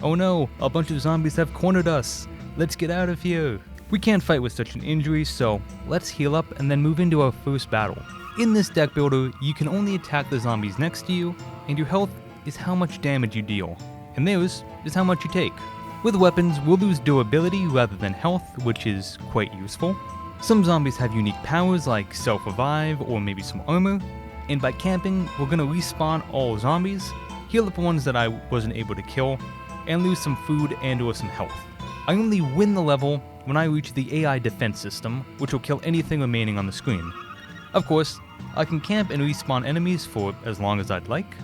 Oh no, a bunch of zombies have cornered us. Let's get out of here. We can't fight with such an injury, so let's heal up and then move into our first battle. In this deck builder, you can only attack the zombies next to you, and your health is how much damage you deal, and theirs is how much you take. With weapons, we'll lose durability rather than health, which is quite useful. Some zombies have unique powers like self-revive or maybe some armor, and by camping, we're gonna respawn all zombies, heal up ones that I wasn't able to kill, and lose some food and or some health. I only win the level when I reach the AI defense system, which will kill anything remaining on the screen. Of course, I can camp and respawn enemies for as long as I'd like.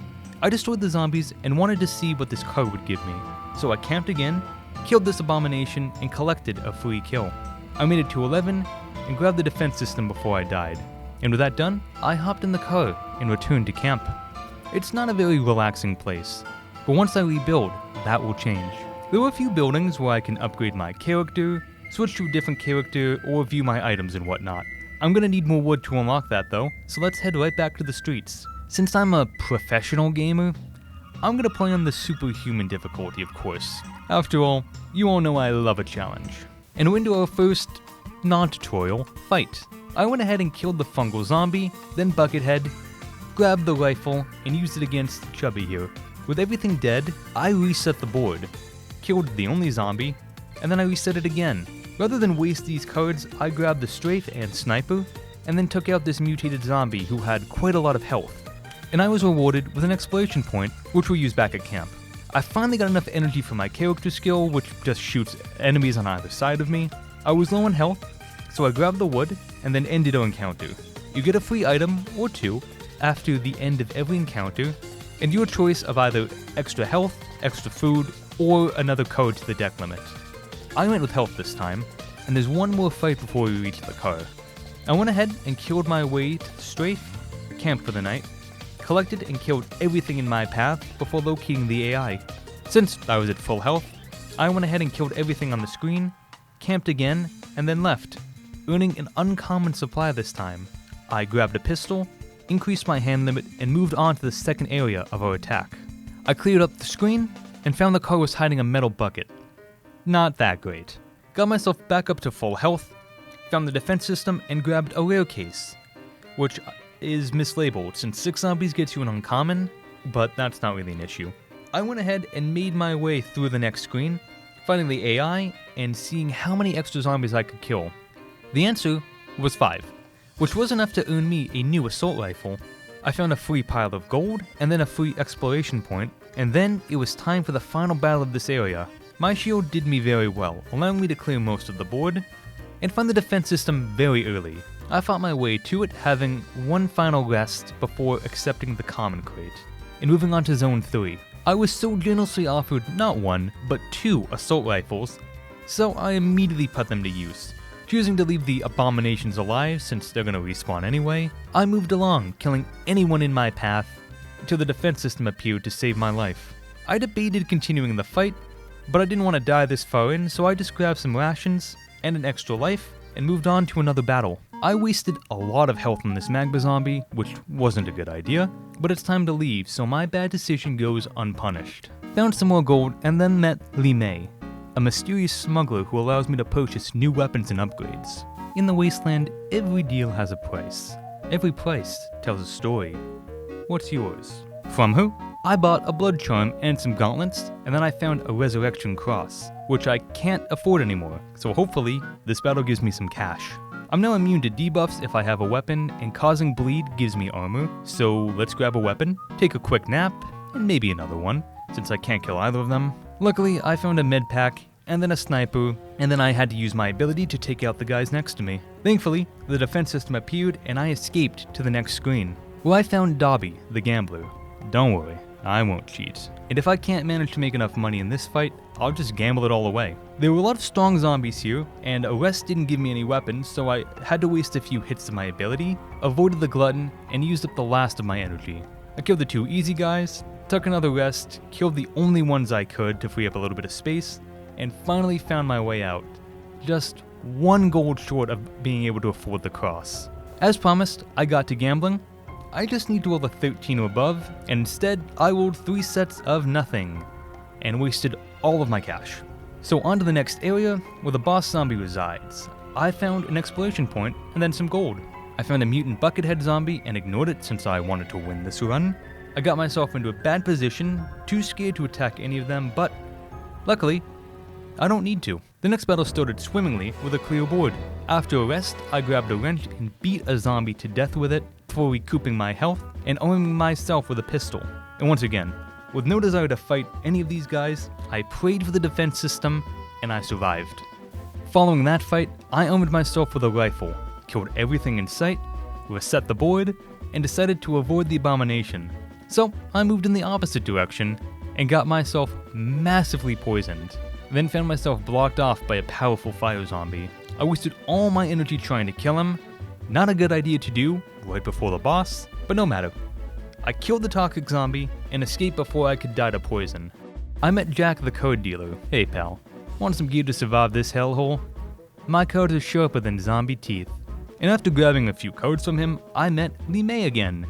I destroyed the zombies and wanted to see what this card would give me, so I camped again, killed this abomination, and collected a free kill. I made it to 11 and grabbed the defense system before I died, and with that done, I hopped in the car and returned to camp. It's not a very relaxing place, but once I rebuild, that will change. There were a few buildings where I can upgrade my character, switch to a different character, or view my items and whatnot. I'm gonna need more wood to unlock that though, so let's head right back to the streets. Since I'm a professional gamer, I'm gonna play on the superhuman difficulty, of course. After all, you all know I love a challenge. And we're into our first non-tutorial fight. I went ahead and killed the fungal zombie, then Buckethead, grabbed the rifle, and used it against Chubby here. With everything dead, I reset the board, killed the only zombie, and then I reset it again. Rather than waste these cards, I grabbed the strafe and sniper, and then took out this mutated zombie who had quite a lot of health. And I was rewarded with an exploration point, which we'll use back at camp. I finally got enough energy for my character skill, which just shoots enemies on either side of me. I was low on health, so I grabbed the wood, and then ended our encounter. You get a free item, or two, after the end of every encounter, and your choice of either extra health, extra food, or another card to the deck limit. I went with health this time, and there's one more fight before we reach the car. I went ahead and killed my way to the strafe, camped for the night, collected and killed everything in my path before locating the AI. Since I was at full health, I went ahead and killed everything on the screen, camped again, and then left, earning an uncommon supply this time. I grabbed a pistol, increased my hand limit, and moved on to the second area of our attack. I cleared up the screen, and found the car was hiding a metal bucket. Not that great. Got myself back up to full health, found the defense system, and grabbed a rare case, which is mislabeled since 6 zombies gets you an uncommon, but that's not really an issue. I went ahead and made my way through the next screen, finding the AI and seeing how many extra zombies I could kill. The answer was 5, which was enough to earn me a new assault rifle. I found a free pile of gold, and then a free exploration point, and then it was time for the final battle of this area. My shield did me very well, allowing me to clear most of the board, and find the defense system very early. I fought my way to it, having one final rest before accepting the common crate, and moving on to Zone 3. I was so generously offered not 1, but 2 assault rifles, so I immediately put them to use. Choosing to leave the abominations alive since they're gonna respawn anyway, I moved along, killing anyone in my path, until the defense system appeared to save my life. I debated continuing the fight, but I didn't want to die this far in, so I just grabbed some rations and an extra life, and moved on to another battle. I wasted a lot of health on this magma zombie, which wasn't a good idea, but it's time to leave, so my bad decision goes unpunished. Found some more gold, and then met Li Mei, a mysterious smuggler who allows me to purchase new weapons and upgrades. In the wasteland, every deal has a price. Every price tells a story. What's yours? From her, I bought a blood charm and some gauntlets, and then I found a resurrection cross, which I can't afford anymore, so hopefully this battle gives me some cash. I'm now immune to debuffs if I have a weapon, and causing bleed gives me armor, so let's grab a weapon, take a quick nap, and maybe another one, since I can't kill either of them. Luckily, I found a med pack, and then a sniper, and then I had to use my ability to take out the guys next to me. Thankfully, the defense system appeared, and I escaped to the next screen, where I found Dobby, the gambler. Don't worry, I won't cheat. And if I can't manage to make enough money in this fight, I'll just gamble it all away. There were a lot of strong zombies here, and Arrest didn't give me any weapons, so I had to waste a few hits of my ability, avoided the glutton, and used up the last of my energy. I killed the 2 easy guys, took another rest, killed the only ones I could to free up a little bit of space, and finally found my way out. Just 1 gold short of being able to afford the cross. As promised, I got to gambling. I just need to roll a 13 or above, and instead I rolled 3 sets of nothing, and wasted all of my cash. So on to the next area where the boss zombie resides. I found an exploration point and then some gold. I found a mutant buckethead zombie and ignored it since I wanted to win this run. I got myself into a bad position, too scared to attack any of them, but luckily, I don't need to. The next battle started swimmingly with a clear board. After a rest, I grabbed a wrench and beat a zombie to death with it before recouping my health and arming myself with a pistol. And once again, with no desire to fight any of these guys, I prayed for the defense system and I survived. Following that fight, I armed myself with a rifle, killed everything in sight, reset the board, and decided to avoid the abomination. So I moved in the opposite direction and got myself massively poisoned. Then found myself blocked off by a powerful fire zombie. I wasted all my energy trying to kill him. Not a good idea to do right before the boss, but no matter. I killed the toxic zombie and escaped before I could die to poison. I met Jack the code dealer. Hey pal, want some gear to survive this hellhole? My code is sharper than zombie teeth. And after grabbing a few codes from him, I met Lee May again.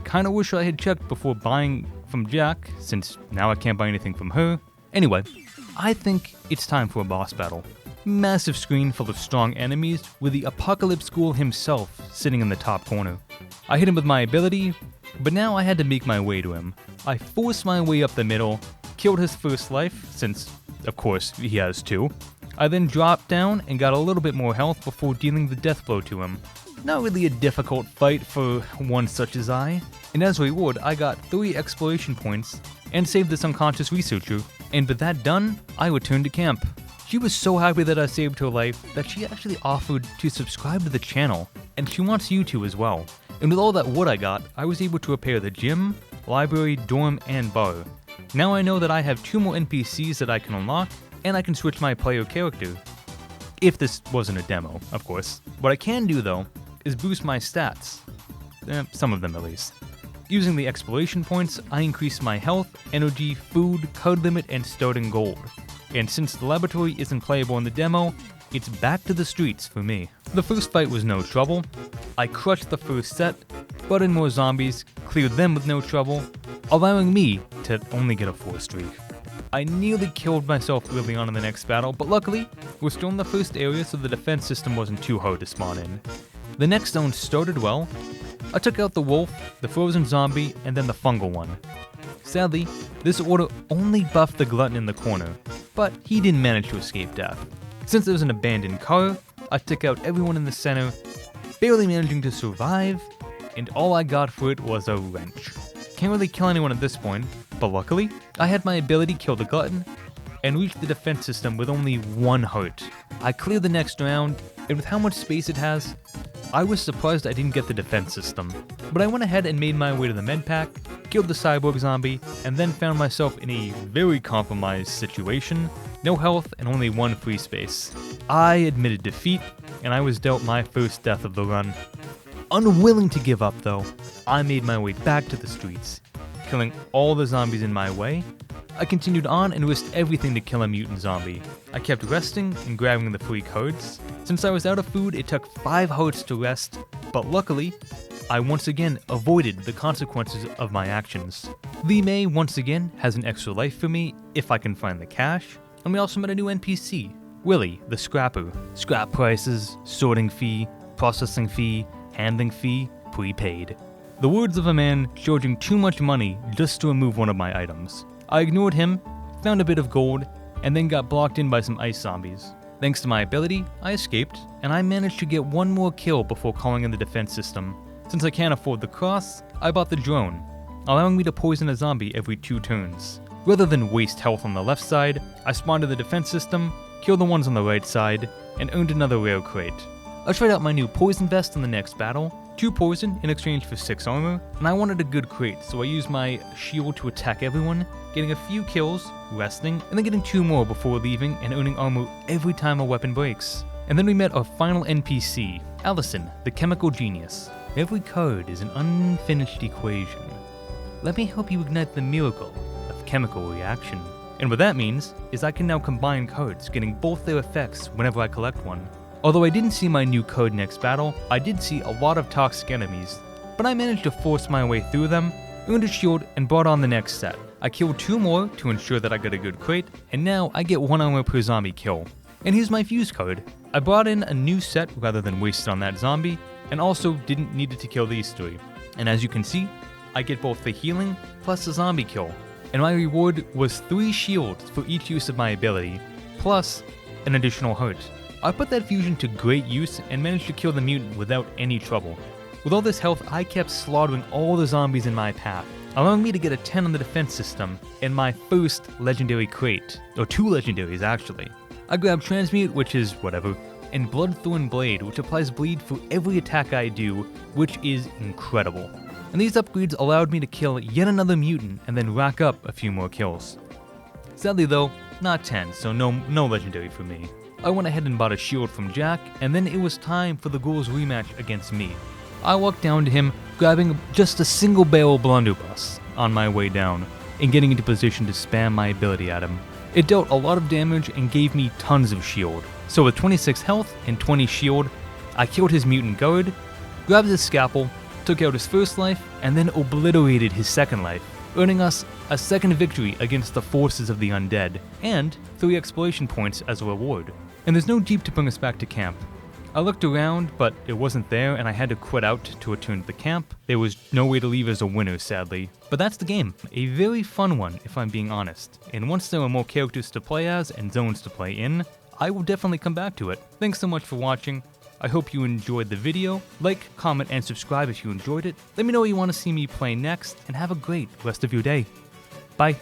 Kinda wish I had checked before buying from Jack, since now I can't buy anything from her. Anyway, I think it's time for a boss battle. Massive screen full of strong enemies with the Apocalypse Ghoul himself sitting in the top corner. I hit him with my ability, but now I had to make my way to him. I forced my way up the middle, killed his first life, since of course he has two. I then dropped down and got a little bit more health before dealing the death blow to him. Not really a difficult fight for one such as I. And as a reward, I got 3 exploration points and saved this unconscious researcher. And with that done, I returned to camp. She was so happy that I saved her life that she actually offered to subscribe to the channel, and she wants you to as well. And with all that wood I got, I was able to repair the gym, library, dorm, and bar. Now I know that I have 2 more NPCs that I can unlock, and I can switch my player character. If this wasn't a demo, of course. What I can do though, is boost my stats. Some of them at least. Using the exploration points, I increase my health, energy, food, code limit, and starting gold. And since the laboratory isn't playable in the demo, it's back to the streets for me. The first fight was no trouble. I crushed the first set, brought in more zombies, cleared them with no trouble, allowing me to only get a 4 streak. I nearly killed myself early on in the next battle, but luckily, we're still in the first area so the defense system wasn't too hard to spawn in. The next zone started well. I took out the wolf, the frozen zombie, and then the fungal one. Sadly, this order only buffed the glutton in the corner, but he didn't manage to escape death. Since there was an abandoned car, I took out everyone in the center, barely managing to survive, and all I got for it was a wrench. Can't really kill anyone at this point, but luckily, I had my ability kill the glutton, and reached the defense system with only 1 heart. I cleared the next round, and with how much space it has, I was surprised I didn't get the defense system. But I went ahead and made my way to the med pack, killed the cyborg zombie, and then found myself in a very compromised situation. No health and only 1 free space. I admitted defeat, and I was dealt my first death of the run. Unwilling to give up though, I made my way back to the streets, killing all the zombies in my way. I continued on and risked everything to kill a mutant zombie. I kept resting and grabbing the free codes. Since I was out of food, it took 5 hearts to rest, but luckily, I once again avoided the consequences of my actions. Lee May once again has an extra life for me if I can find the cash, and we also met a new NPC, Willie the Scrapper. Scrap prices, sorting fee, processing fee, handling fee, prepaid. The words of a man charging too much money just to remove one of my items. I ignored him, found a bit of gold, and then got blocked in by some ice zombies. Thanks to my ability, I escaped, and I managed to get 1 more kill before calling in the defense system. Since I can't afford the cross, I bought the drone, allowing me to poison a zombie every 2 turns. Rather than waste health on the left side, I spawned in the defense system, killed the ones on the right side, and earned another rare crate. I tried out my new poison vest in the next battle, 2 poison in exchange for 6 armor, and I wanted a good crate, so I used my shield to attack everyone, getting a few kills, resting, and then getting 2 more before leaving and earning armor every time a weapon breaks. And then we met our final NPC, Allison, the chemical genius. Every code is an unfinished equation. Let me help you ignite the miracle of chemical reaction. And what that means is I can now combine codes, getting both their effects whenever I collect one. Although I didn't see my new code next battle, I did see a lot of toxic enemies, but I managed to force my way through them, earned a shield, and brought on the next set. I killed 2 more to ensure that I got a good crate, and now I get 1 armor per zombie kill. And here's my fuse card. I brought in a new set rather than waste it on that zombie, and also didn't need it to kill these 3. And as you can see, I get both the healing plus the zombie kill. And my reward was 3 shields for each use of my ability, plus an additional hurt. I put that fusion to great use and managed to kill the mutant without any trouble. With all this health, I kept slaughtering all the zombies in my path, allowing me to get a 10 on the defense system in my first legendary crate, or 2 legendaries actually. I grabbed Transmute, which is whatever, and Bloodthorn Blade, which applies bleed for every attack I do, which is incredible. And these upgrades allowed me to kill yet another mutant and then rack up a few more kills. Sadly though, not 10, so no legendary for me. I went ahead and bought a shield from Jack, and then it was time for the Ghoul's rematch against me. I walked down to him, grabbing just a single barrel blunderbuss on my way down, and getting into position to spam my ability at him. It dealt a lot of damage and gave me tons of shield. So with 26 health and 20 shield, I killed his mutant guard, grabbed his scalpel, took out his first life, and then obliterated his second life, earning us a second victory against the forces of the undead, and 3 exploration points as a reward. And there's no jeep to bring us back to camp. I looked around, but it wasn't there, and I had to quit out to return to the camp. There was no way to leave as a winner, sadly. But that's the game. A very fun one, if I'm being honest. And once there are more characters to play as and zones to play in, I will definitely come back to it. Thanks so much for watching. I hope you enjoyed the video. Like, comment, and subscribe if you enjoyed it. Let me know what you want to see me play next, and have a great rest of your day. Bye.